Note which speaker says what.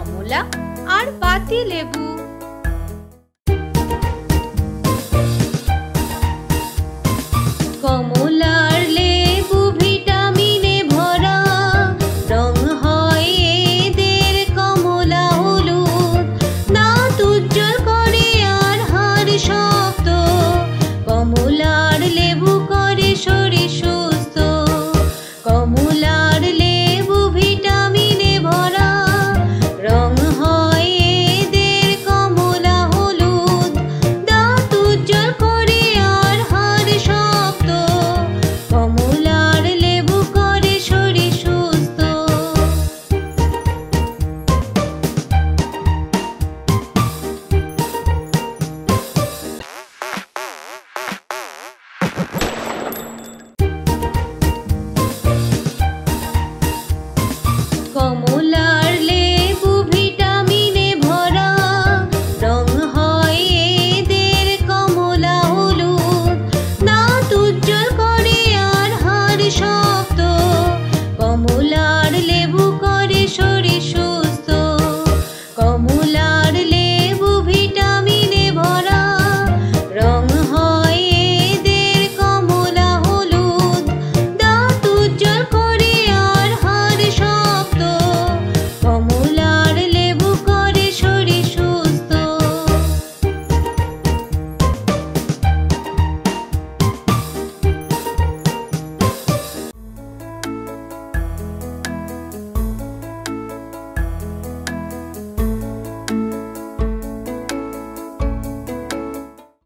Speaker 1: কমলা আর পাতি লেবু। কমলার লেবু ভিটামিনে ভরা, রং হয় এদের কমলা হলুদ, দাঁত উজ্জ্বল করে আর হাড় শক্ত। কমলার লেবু করে শরীর সুস্থ। কমলার লেবু ভিটামিনে ভরা, রং হয় এদের কমলা হলুদ, দাঁত উজ্জ্বল করে আর হাড় শক্ত। কমলার লেবু করে শরীর সুস্থ। কমলার